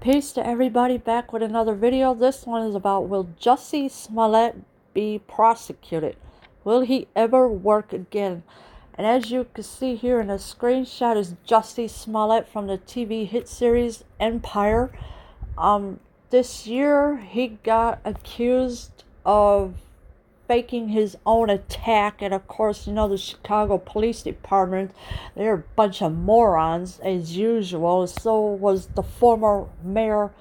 Peace to everybody, back with another video. This one is about, will Jussie Smollett be prosecuted? Will he ever work again? And as you can see here in the screenshot is Jussie Smollett from the TV hit series Empire. This year he got accused of faking his own attack, and of course, the Chicago Police Department, they're a bunch of morons as usual. So was the former mayor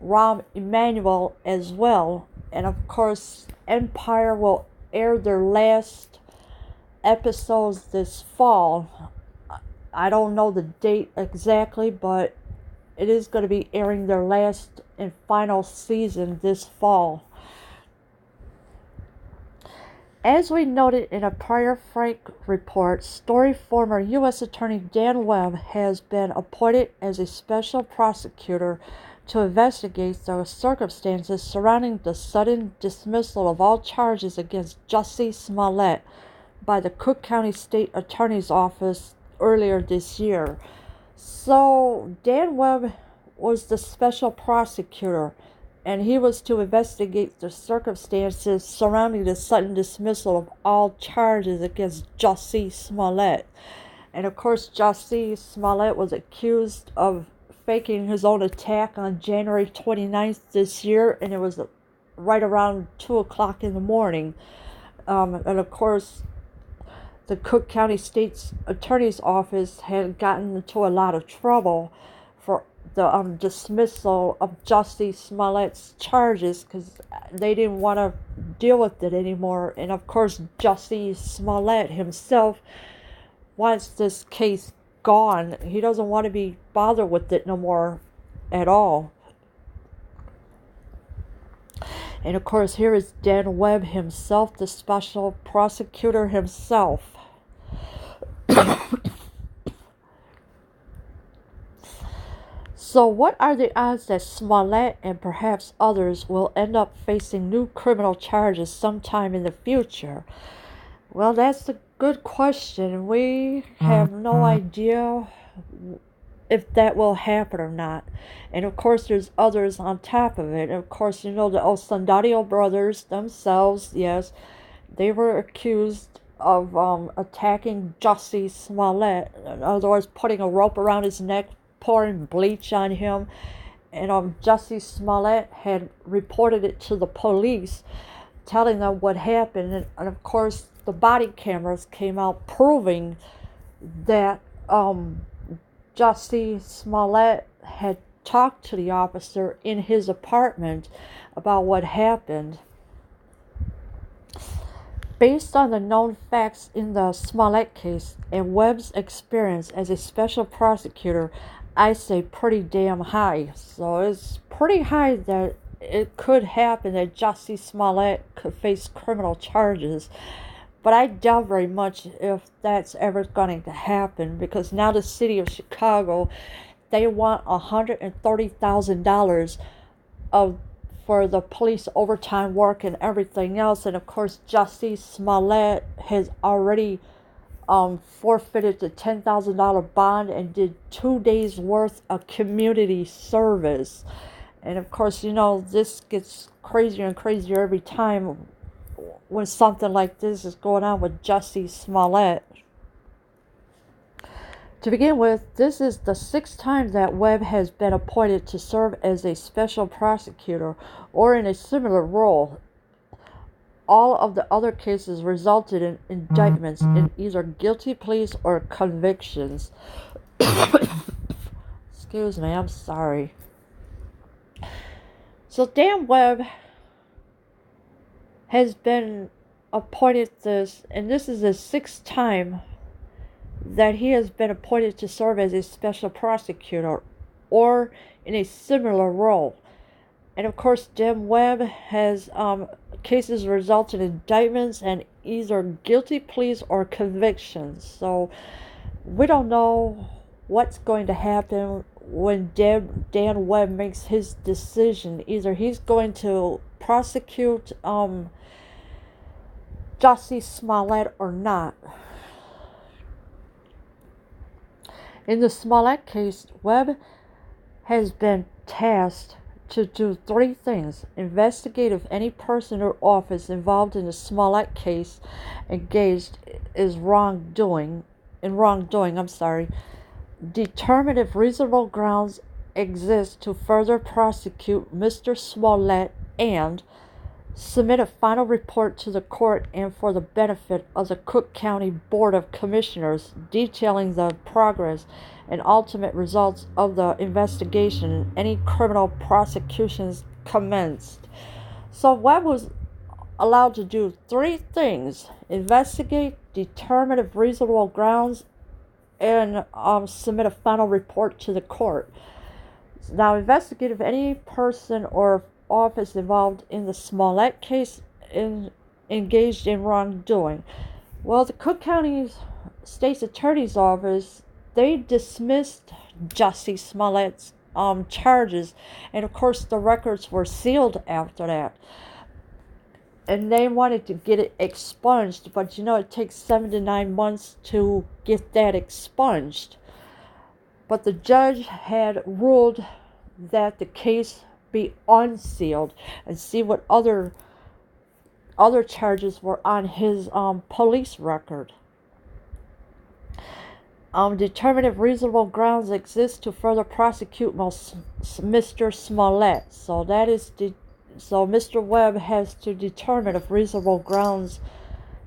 Rahm Emanuel as well. And of course, Empire will air their last episodes this fall. I don't know the date exactly, but it is going to be airing their last and final season this fall. As we noted in a prior Frank report story, former U.S. Attorney Dan Webb has been appointed as a special prosecutor to investigate the circumstances surrounding the sudden dismissal of all charges against Jussie Smollett by the Cook County State Attorney's Office earlier this year. So Dan Webb was the special prosecutor, and he was to investigate the circumstances surrounding the sudden dismissal of all charges against Jussie Smollett. And of course, Jussie Smollett was accused of faking his own attack on January 29th this year, and it was right around 2 o'clock in the morning. And of course, the Cook County State's Attorney's Office had gotten into a lot of trouble for the dismissal of Jussie Smollett's charges because they didn't want to deal with it anymore. And of course, Jussie Smollett himself wants this case gone. He doesn't want to be bothered with it no more at all. And of course, here is Dan Webb himself, the special prosecutor himself. So what are the odds that Smollett and perhaps others will end up facing new criminal charges sometime in the future? Well, that's a good question. We have no idea if that will happen or not. And of course, there's others on top of it. And of course, the Osandario brothers themselves, yes, they were accused of attacking Jussie Smollett. In other words, putting a rope around his neck, pouring bleach on him. And Jussie Smollett had reported it to the police, telling them what happened. And of course, the body cameras came out proving that Jussie Smollett had talked to the officer in his apartment about what happened. Based on the known facts in the Smollett case and Webb's experience as a special prosecutor, I say pretty damn high. So it's pretty high that it could happen that Jussie Smollett could face criminal charges. But I doubt very much if that's ever going to happen, because now the city of Chicago, they want $130,000 for the police overtime work and everything else. And of course, Jussie Smollett has already forfeited the $10,000 bond and did 2 days worth of community service. And of course, this gets crazier and crazier every time when something like this is going on with Jussie Smollett. To begin with, this is the 6th time that Webb has been appointed to serve as a special prosecutor or in a similar role. All of the other cases resulted in indictments in either guilty pleas or convictions. Excuse me, I'm sorry. So Dan Webb has been appointed and this is the 6th time that he has been appointed to serve as a special prosecutor or in a similar role. And of course, Dan Webb has cases resulted in indictments and either guilty pleas or convictions. So we don't know what's going to happen when Dan Webb makes his decision. Either he's going to prosecute Jussie Smollett or not. In the Smollett case, Webb has been tasked to do three things: investigate if any person or office involved in the Smollett case engaged is wrongdoing, determine if reasonable grounds exist to further prosecute Mr. Smollett, and submit a final report to the court and for the benefit of the Cook County Board of Commissioners, detailing the progress and ultimate results of the investigation and any criminal prosecutions commenced. So Webb was allowed to do three things: investigate, determine if reasonable grounds, and submit a final report to the court. Now, investigate if any person or office involved in the Smollett case engaged in wrongdoing. Well, the Cook County State's Attorney's Office, they dismissed Jussie Smollett's charges, and of course the records were sealed after that. And they wanted to get it expunged, but it takes 7 to 9 months to get that expunged. But the judge had ruled that the case be unsealed and see what other charges were on his police record. Determine if reasonable grounds exist to further prosecute Mr. Smollett. So Mr. Webb has to determine if reasonable grounds,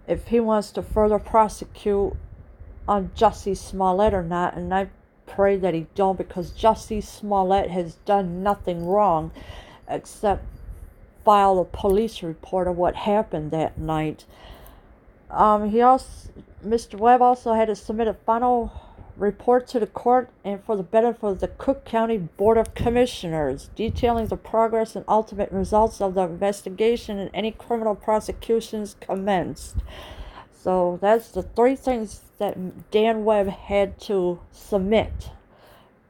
if he wants to further prosecute on Jussie Smollett or not, and I pray that he don't, because Jussie Smollett has done nothing wrong except file a police report of what happened that night. Mr. Webb also had to submit a final report to the court and for the benefit of the Cook County Board of Commissioners, detailing the progress and ultimate results of the investigation and any criminal prosecutions commenced. So that's the three things that Dan Webb had to submit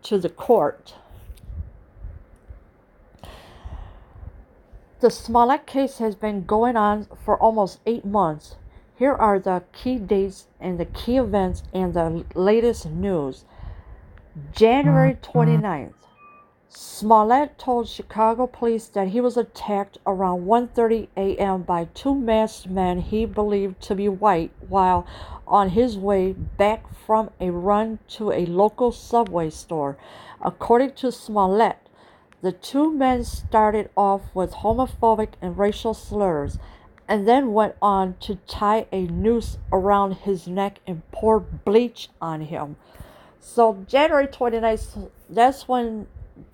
to the court. The Smollett case has been going on for almost 8 months. Here are the key dates and the key events and the latest news. January 29th, Smollett told Chicago police that he was attacked around 1:30 a.m. by two masked men he believed to be white while on his way back from a run to a local Subway store. According to Smollett, the two men started off with homophobic and racial slurs, and then went on to tie a noose around his neck and pour bleach on him. So January 29th, that's when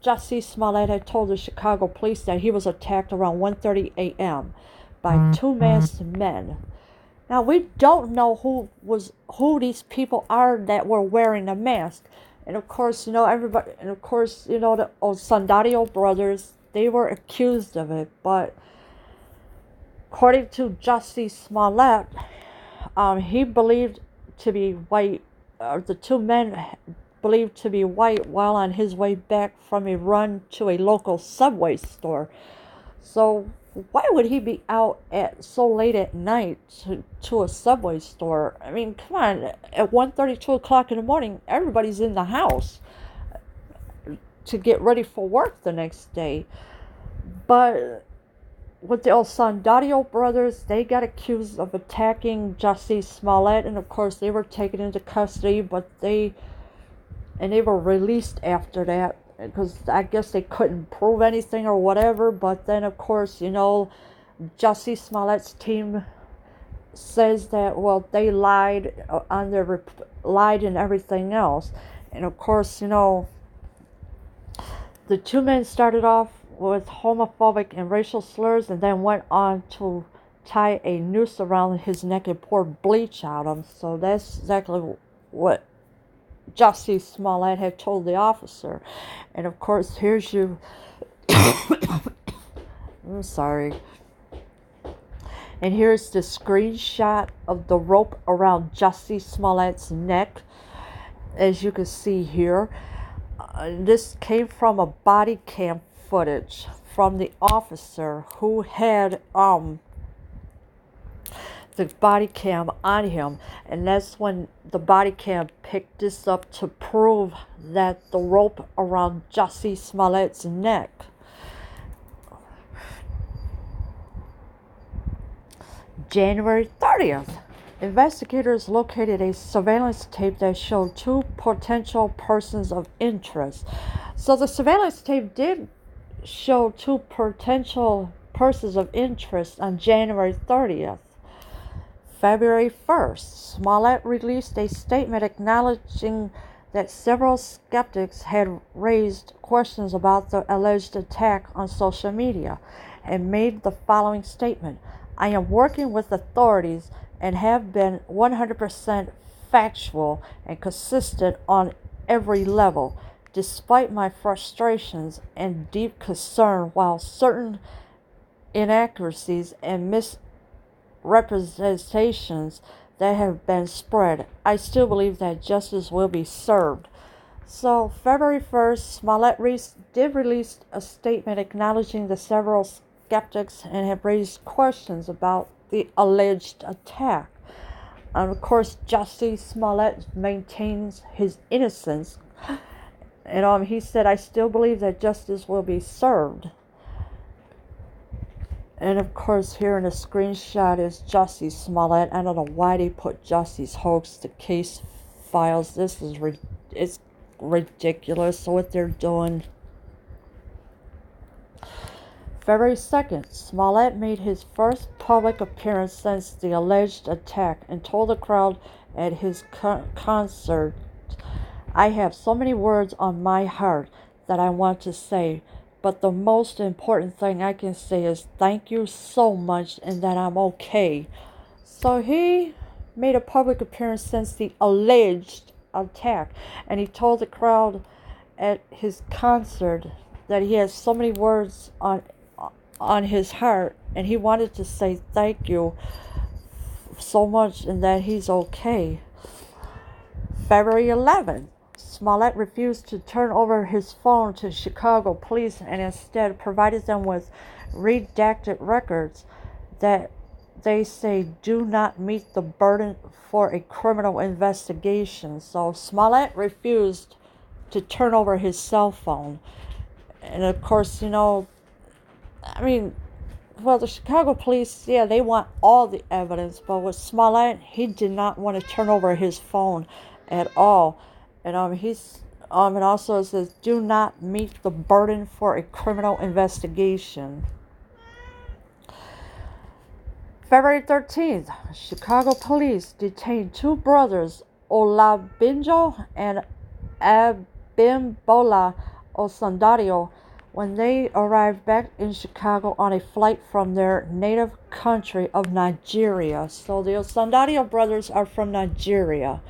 Jussie Smollett had told the Chicago police that he was attacked around 1:30 a.m. by two masked men. Now, we don't know who these people are that were wearing a mask. And of course, everybody, and of course, the Sandario brothers, they were accused of it, but according to Jussie Smollett, he believed to be white, the two men believed to be white while on his way back from a run to a local Subway store. So why would he be out at so late at night to a Subway store? I mean, come on, at 1:30, 2 o'clock in the morning, everybody's in the house to get ready for work the next day. But with the El Sandario brothers, they got accused of attacking Jussie Smollett, and of course they were taken into custody, but they were released after that, because I guess they couldn't prove anything or whatever. But then of course, Jussie Smollett's team says that, well, they lied on their lied and everything else. And of course, the two men started off with homophobic and racial slurs, and then went on to tie a noose around his neck and pour bleach on him. So that's exactly what Jussie Smollett had told the officer. And of course, here's you. I'm sorry. And here's the screenshot of the rope around Jussie Smollett's neck, as you can see here. This came from a body cam footage from the officer who had the body cam on him, and that's when the body cam picked this up to prove that the rope around Jussie Smollett's neck. January 30th, investigators located a surveillance tape that showed two potential persons of interest. So the surveillance tape did show two potential persons of interest on January 30th. February 1st, Smollett released a statement acknowledging that several skeptics had raised questions about the alleged attack on social media and made the following statement: I am working with authorities and have been 100% factual and consistent on every level, despite my frustrations and deep concern. While certain inaccuracies and misrepresentations that have been spread, I still believe that justice will be served. So, February 1st, Smollett did release a statement acknowledging the several skeptics and have raised questions about the alleged attack. And of course, Jussie Smollett maintains his innocence. And he said, I still believe that justice will be served. And of course, here in a screenshot is Jussie Smollett. I don't know why they put Jussie's hoax to case files. This is it's ridiculous what they're doing. February 2nd, Smollett made his first public appearance since the alleged attack and told the crowd at his concert, I have so many words on my heart that I want to say, but the most important thing I can say is thank you so much and that I'm okay. So he made a public appearance since the alleged attack, and he told the crowd at his concert that he has so many words on his heart, and he wanted to say thank you so much and that he's okay. February 11th, Smollett refused to turn over his phone to Chicago police and instead provided them with redacted records that they say do not meet the burden for a criminal investigation. So Smollett refused to turn over his cell phone. And of course, the Chicago police, they want all the evidence, but with Smollett, he did not want to turn over his phone at all. And and also it says, do not meet the burden for a criminal investigation. February 13th, Chicago police detained two brothers, Olabinjo and Abimbola Osundayo, when they arrived back in Chicago on a flight from their native country of Nigeria. So the Osundayo brothers are from Nigeria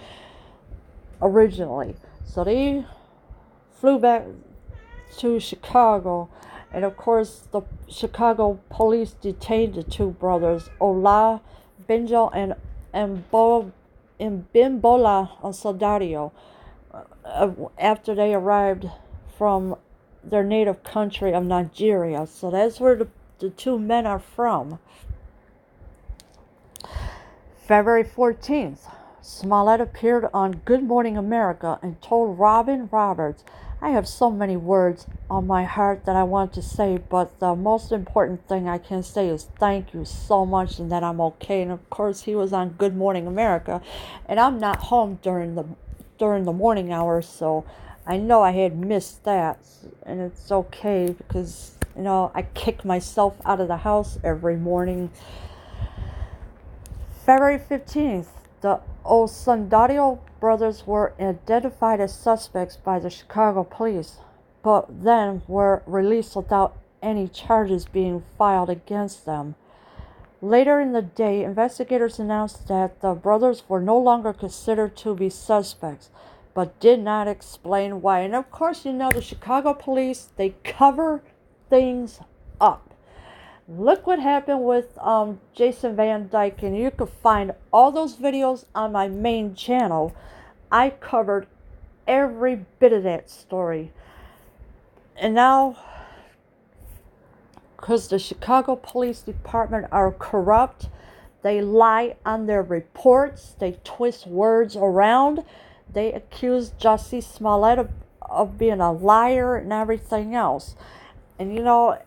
originally. So they flew back to Chicago, and of course the Chicago police detained the two brothers, Olabinjo and Mbimbola Osundayo, after they arrived from their native country of Nigeria. So that's where the two men are from. February 14th, Smollett appeared on Good Morning America and told Robin Roberts, I have so many words on my heart that I want to say, but the most important thing I can say is thank you so much and that I'm okay. And of course, he was on Good Morning America, and I'm not home during the morning hours, so I know I had missed that, and it's okay because, I kick myself out of the house every morning. February 15th, the Osundayo brothers were identified as suspects by the Chicago police, but then were released without any charges being filed against them. Later in the day, investigators announced that the brothers were no longer considered to be suspects, but did not explain why. And of course, the Chicago police, they cover things up. Look what happened with Jason Van Dyke, and you can find all those videos on my main channel. I covered every bit of that story. And now, because the Chicago Police Department are corrupt, They lie on their reports. They twist words around. They accuse Jussie Smollett of being a liar and everything else. And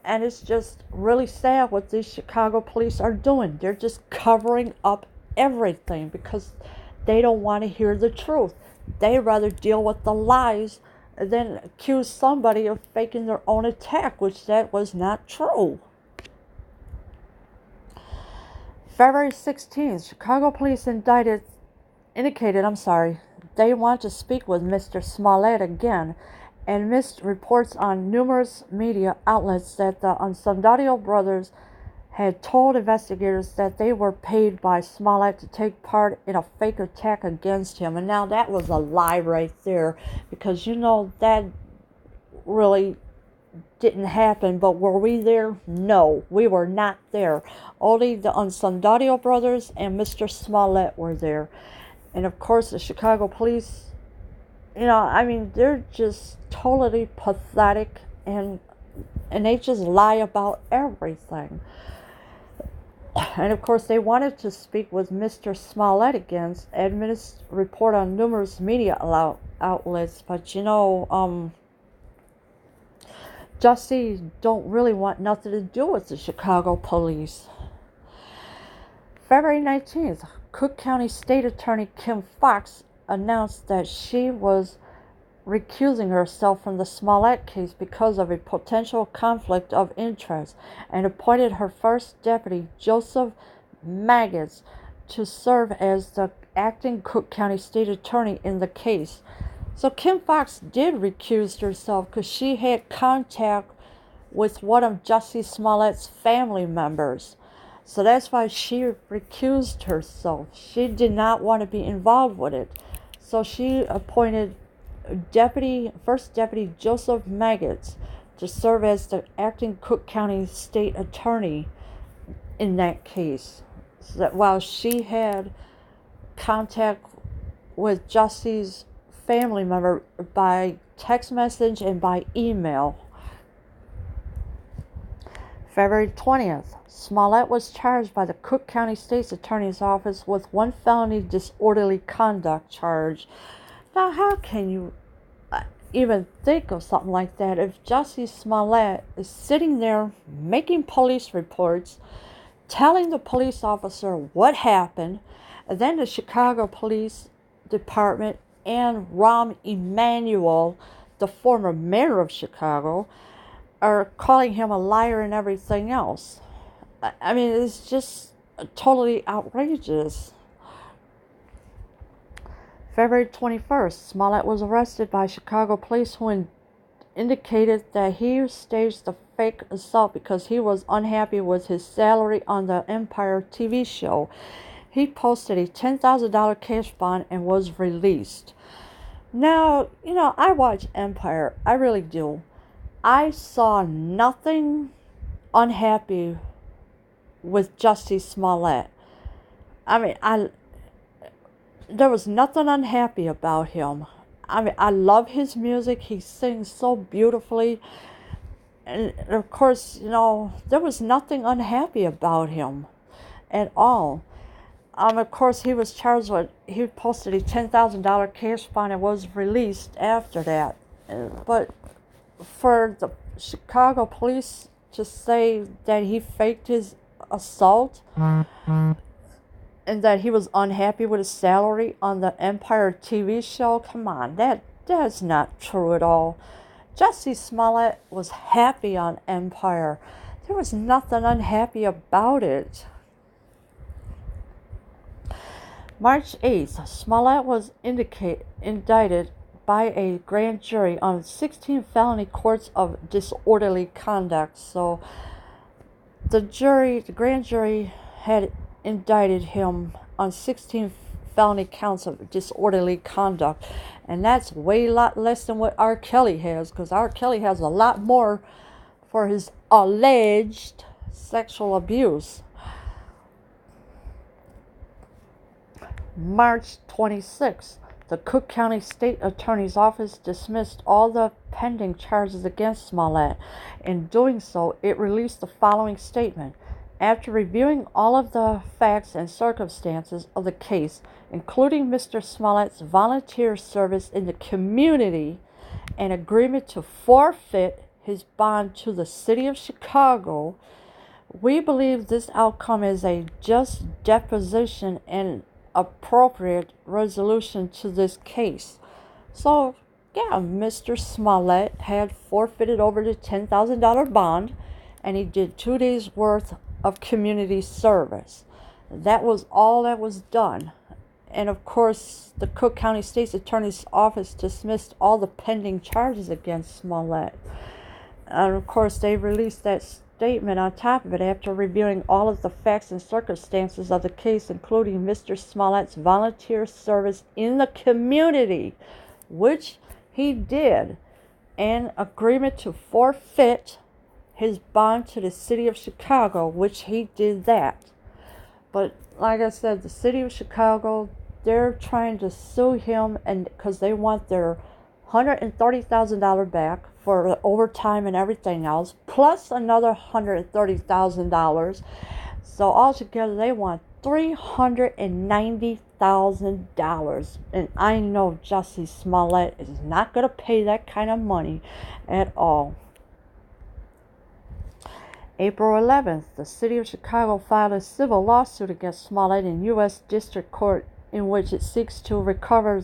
and it's just really sad what these Chicago police are doing. They're just covering up everything because they don't want to hear the truth. They rather deal with the lies than accuse somebody of faking their own attack, which that was not true. February 16th, Chicago police indicated they want to speak with Mr. Smollett again, and missed reports on numerous media outlets that the Unsandario brothers had told investigators that they were paid by Smollett to take part in a fake attack against him. And now that was a lie right there, because that really didn't happen. But were we there? No, we were not there. Only the Unsandario brothers and Mr. Smollett were there. And of course the Chicago police, they're just totally pathetic, and they just lie about everything. And of course they wanted to speak with Mr. Smollett again, report on numerous media outlets, but Jussie don't really want nothing to do with the Chicago police. February 19th, Cook County State Attorney Kim Foxx announced that she was recusing herself from the Smollett case because of a potential conflict of interest, and appointed her first deputy, Joseph Maggots, to serve as the acting Cook County State Attorney in the case. So Kim Foxx did recuse herself because she had contact with one of Jussie Smollett's family members. So that's why she recused herself. She did not want to be involved with it. So she appointed First Deputy Joseph Maggots to serve as the acting Cook County State Attorney in that case. So that while she had contact with Jussie's family member by text message and by email. February 20th, Smollett was charged by the Cook County State's Attorney's Office with one felony disorderly conduct charge. Now, how can you even think of something like that if Jussie Smollett is sitting there making police reports, telling the police officer what happened, and then the Chicago Police Department and Rahm Emanuel, the former mayor of Chicago, are calling him a liar and everything else? It's just totally outrageous. February 21st, Smollett was arrested by Chicago police, who indicated that he staged the fake assault because he was unhappy with his salary on the Empire TV show. He posted a $10,000 cash bond and was released. Now, I watch Empire. I really do. I saw nothing unhappy with Jussie Smollett. There was nothing unhappy about him. I love his music. He sings so beautifully. And of course, there was nothing unhappy about him at all. Of course, he was charged with, he posted a $10,000 cash bond and was released after that. But for the Chicago police to say that he faked his assault and that he was unhappy with his salary on the Empire TV show, come on, that's not true at all. Jussie Smollett was happy on Empire. There was nothing unhappy about it. March 8th, Smollett was indicted by a grand jury on 16 felony counts of disorderly conduct. So the grand jury had indicted him on 16 felony counts of disorderly conduct, and that's way lot less than what R. Kelly has, because R. Kelly has a lot more for his alleged sexual abuse. March 26th, the Cook County State Attorney's Office dismissed all the pending charges against Smollett. In doing so, it released the following statement: After reviewing all of the facts and circumstances of the case, including Mr. Smollett's volunteer service in the community and agreement to forfeit his bond to the city of Chicago, we believe this outcome is a just deposition and appropriate resolution to this case. So, yeah, Mr. Smollett had forfeited over the $10,000 bond, and he did 2 days' worth of community service. That was all that was done. And of course, the Cook County State's Attorney's Office dismissed all the pending charges against Smollett. And of course, they released that statement on top of it after reviewing all of the facts and circumstances of the case, including Mr. Smollett's volunteer service in the community, which he did, and agreement to forfeit his bond to the city of Chicago, which he did that. But like I said, the city of Chicago, they're trying to sue him, and because they want their $130,000 back for the overtime and everything else, plus another $130,000. So altogether, they want $390,000. And I know Jussie Smollett is not going to pay that kind of money at all. April 11th, the city of Chicago filed a civil lawsuit against Smollett in U.S. District Court in which it seeks to recover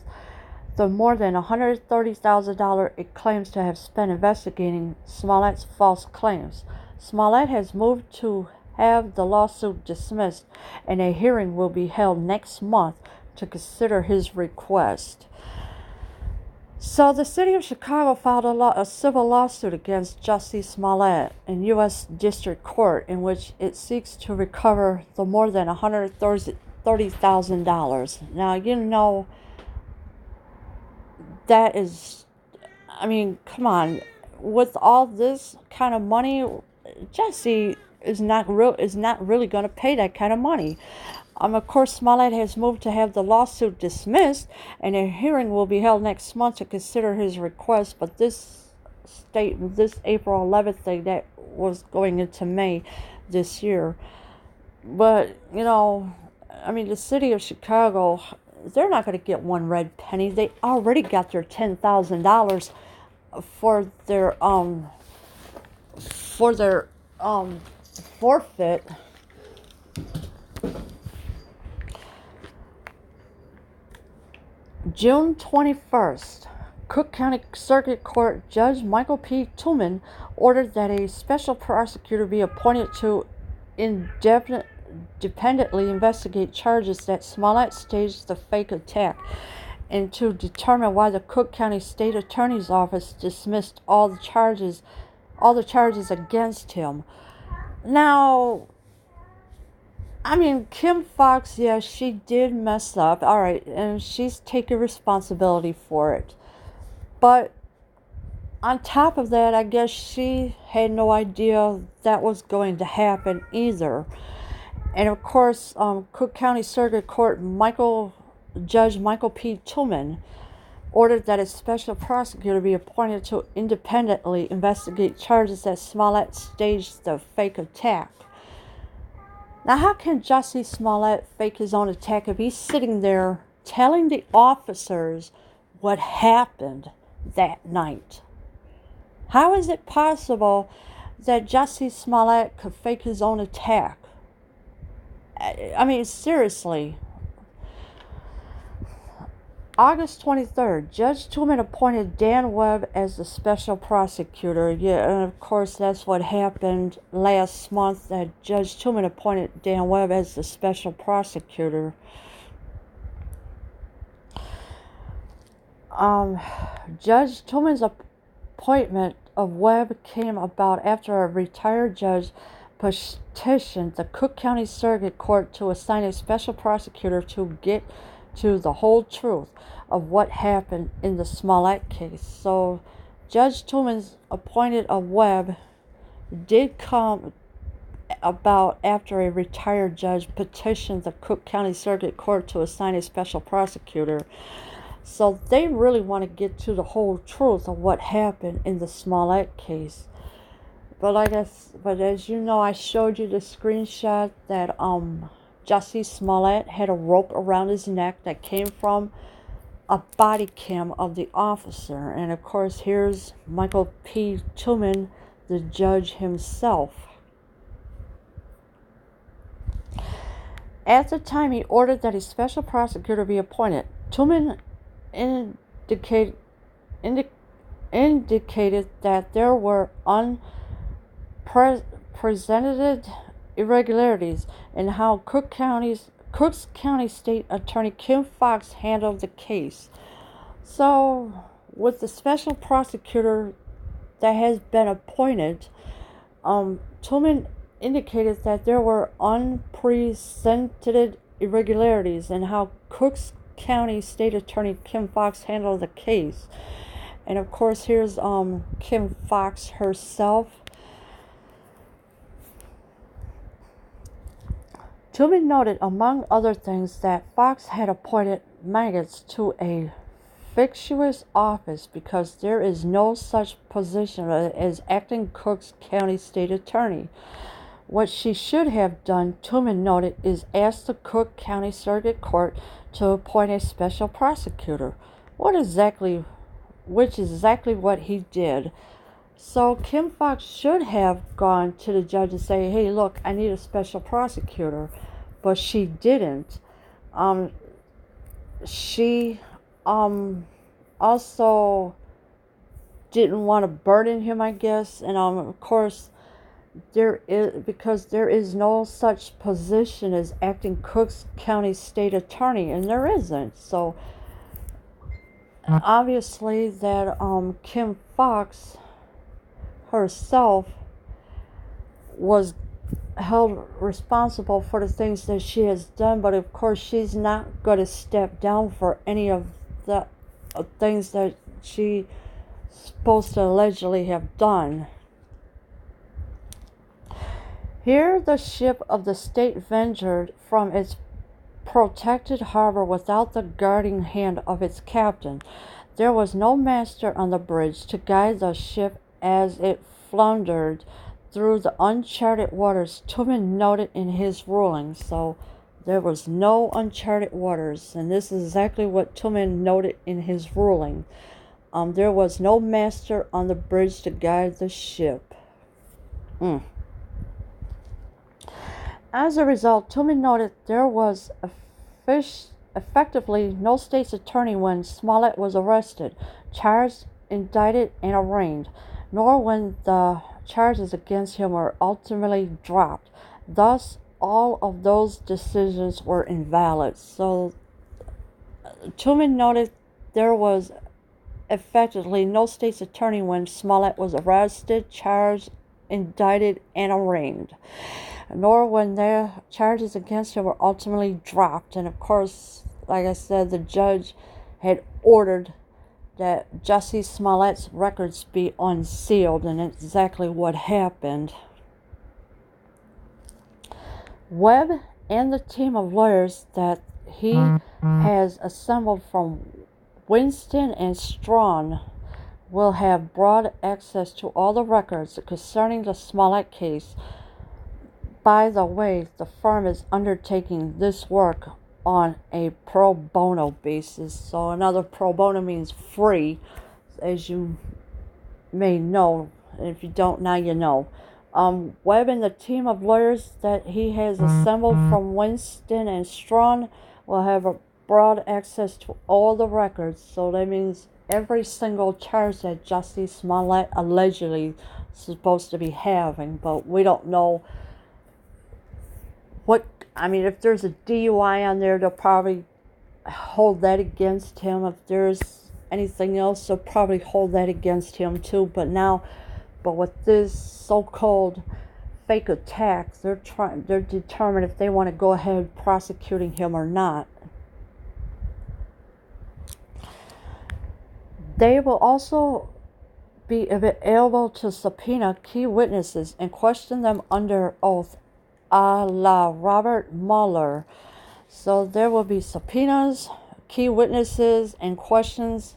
the more than $130,000 it claims to have spent investigating Smollett's false claims. Smollett has moved to have the lawsuit dismissed, and a hearing will be held next month to consider his request. So the city of Chicago filed a civil lawsuit against Jussie Smollett in U.S. District Court in which it seeks to recover the more than $130,000. Now, you know, that is, I mean, come on. With all this kind of money, Jussie is not really going to pay that kind of money. Of course, Smollett has moved to have the lawsuit dismissed, and a hearing will be held next month to consider his request. But this April 11th thing, that was going into May this year. But, you know, I mean, the city of Chicago, they're not going to get one red penny. They already got their $10,000 for their forfeit. June 21st, Cook County Circuit Court Judge Michael P. Tillman ordered that a special prosecutor be appointed to independently investigate charges that Smollett staged the fake attack, and to determine why the Cook County State Attorney's Office dismissed all the charges against him. Now, I mean, Kim Foxx, yeah, she did mess up, all right, and she's taking responsibility for it. But on top of that, I guess she had no idea that was going to happen either. And of course, Cook County Circuit Court Judge Michael P. Tillman ordered that a special prosecutor be appointed to independently investigate charges that Smollett staged the fake attack. Now, how can Jussie Smollett fake his own attack if he's sitting there telling the officers what happened that night? How is it possible that Jussie Smollett could fake his own attack? I mean, seriously. August 23rd, Judge Tillman appointed Dan Webb as the special prosecutor. Yeah, and of course, that's what happened last month, that Judge Tillman appointed Dan Webb as the special prosecutor. Judge Tillman's appointment of Webb came about after a retired judge petitioned the Cook County Circuit Court to assign a special prosecutor to get to the whole truth of what happened in the Smollett case. So Judge Tillman's appointment of Webb did come about after a retired judge petitioned the Cook County Circuit Court to assign a special prosecutor. So they really want to get to the whole truth of what happened in the Smollett case. but as you know, I showed you the screenshot that Jussie Smollett had a rope around his neck that came from a body cam of the officer. And of course, here's Michael P. Tillman, the judge himself. At the time, he ordered that a special prosecutor be appointed. Tillman indicated that there were unprecedented irregularities in how Cook County State Attorney Kim Foxx handled the case. So, with the special prosecutor that has been appointed, Tillman indicated that there were unprecedented irregularities in how Cook County State Attorney Kim Foxx handled the case. And of course, here's Kim Foxx herself. Tillman noted, among other things, that Foxx had appointed maggots to a fictitious office because there is no such position as acting Cook County State Attorney. What she should have done, Tillman noted, is ask the Cook County Circuit Court to appoint a special prosecutor, which is exactly what he did. So Kim Foxx should have gone to the judge and say, hey, look, I need a special prosecutor. But she didn't. She also didn't want to burden him, I guess. And of course, there is no such position as acting Cook County State Attorney, and there isn't. So obviously that Kim Foxx herself was held responsible for the things that she has done, but of course she's not going to step down for any of the things that she's supposed to allegedly have done. Here the ship of the state ventured from its protected harbor without the guarding hand of its captain. There was no master on the bridge to guide the ship as it floundered through the uncharted waters, Tillman noted in his ruling. So there was no uncharted waters, and this is exactly what Tillman noted in his ruling. There was no master on the bridge to guide the ship. As a result, Tillman noted there was effectively no state's attorney when Smollett was arrested, charged, indicted, and arraigned, nor when the charges against him were ultimately dropped. Thus, all of those decisions were invalid. So, Tillman noted there was effectively no state's attorney when Smollett was arrested, charged, indicted, and arraigned, nor when their charges against him were ultimately dropped. And of course, like I said, the judge had ordered that Jussie Smollett's records be unsealed, and that's exactly what happened. Webb and the team of lawyers that he has assembled from Winston and Strawn will have broad access to all the records concerning the Smollett case. By the way, the firm is undertaking this work on a pro bono basis. So another pro bono means free, as you may know. And if you don't, now you know. Webb and the team of lawyers that he has assembled from Winston and Strawn will have a broad access to all the records. So that means every single charge that Jussie Smollett allegedly is supposed to be having. But we don't know what, I mean, if there's a DUI on there, they'll probably hold that against him. If there's anything else, they'll probably hold that against him too. But with this so-called fake attack, they're determined if they want to go ahead prosecuting him or not. They will also be able to subpoena key witnesses and question them under oath, a la Robert Mueller. So there will be subpoenas, key witnesses, and questions,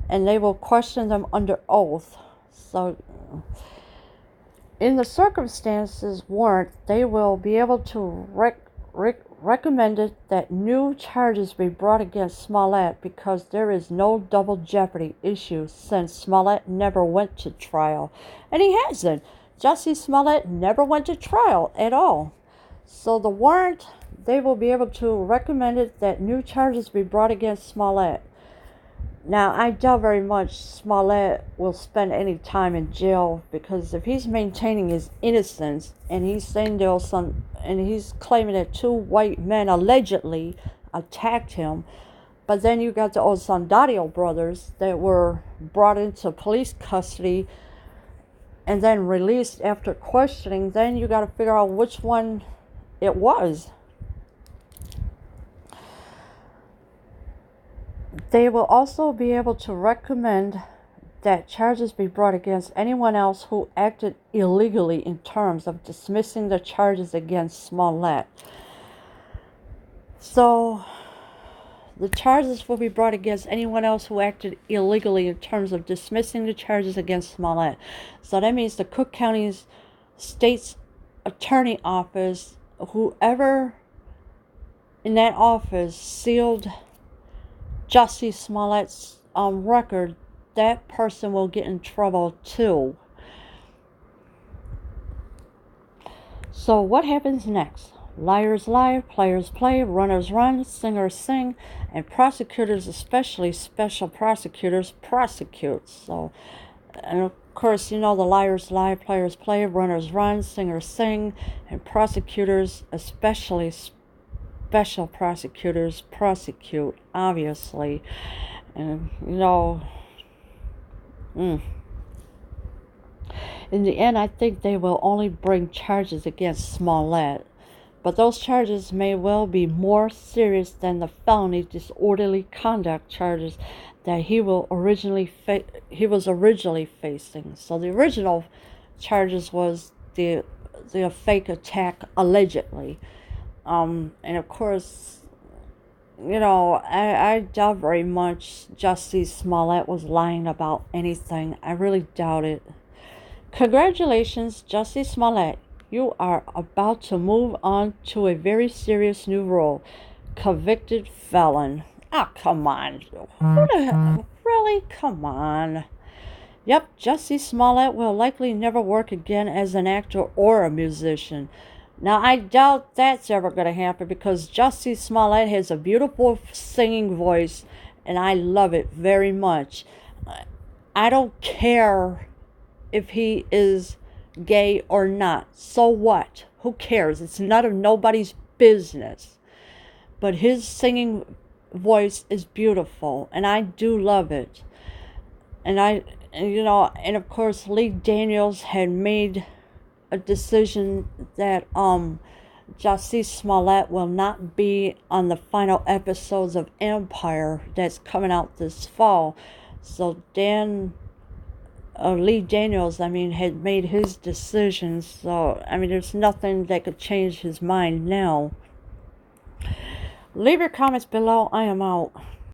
and they will question them under oath. So in the circumstances warrant, they will be able to recommend that new charges be brought against Smollett because there is no double jeopardy issue since Smollett never went to trial. And he hasn't. Jussie Smollett never went to trial at all. So the warrant, they will be able to recommend that new charges be brought against Smollett. Now, I doubt very much Smollett will spend any time in jail because if he's maintaining his innocence and he's saying and he's claiming that two white men allegedly attacked him, but then you got the Osandario brothers that were brought into police custody and then released after questioning, then you got to figure out which one it was. They will also be able to recommend that charges be brought against anyone else who acted illegally in terms of dismissing the charges against Smollett. So, the charges will be brought against anyone else who acted illegally in terms of dismissing the charges against Smollett. So that means the Cook County State's Attorney Office, whoever in that office sealed Jussie Smollett's record, that person will get in trouble too. So what happens next? Liars lie, players play, runners run, singers sing, and prosecutors, especially special prosecutors, prosecute. So, and of course, you know, the liars lie, players play, runners run, singers sing, and prosecutors, especially special prosecutors, prosecute, obviously. And, you know, in the end, I think they will only bring charges against Smollett. But those charges may well be more serious than the felony disorderly conduct charges that he was originally facing. So the original charges was the fake attack allegedly. And of course, you know, I doubt very much Jussie Smollett was lying about anything. I really doubt it. Congratulations, Jussie Smollett. You are about to move on to a very serious new role. Convicted felon. Ah, come on. Who the hell? Really? Come on. Yep, Jussie Smollett will likely never work again as an actor or a musician. Now, I doubt that's ever going to happen because Jussie Smollett has a beautiful singing voice, and I love it very much. I don't care if he is gay or not. So what? Who cares? It's none of nobody's business. But his singing voice is beautiful, and I do love it. And of course, Lee Daniels had made a decision that Jussie Smollett will not be on the final episodes of Empire that's coming out this fall. So Lee Daniels, had made his decision. So, there's nothing that could change his mind now. Leave your comments below. I am out.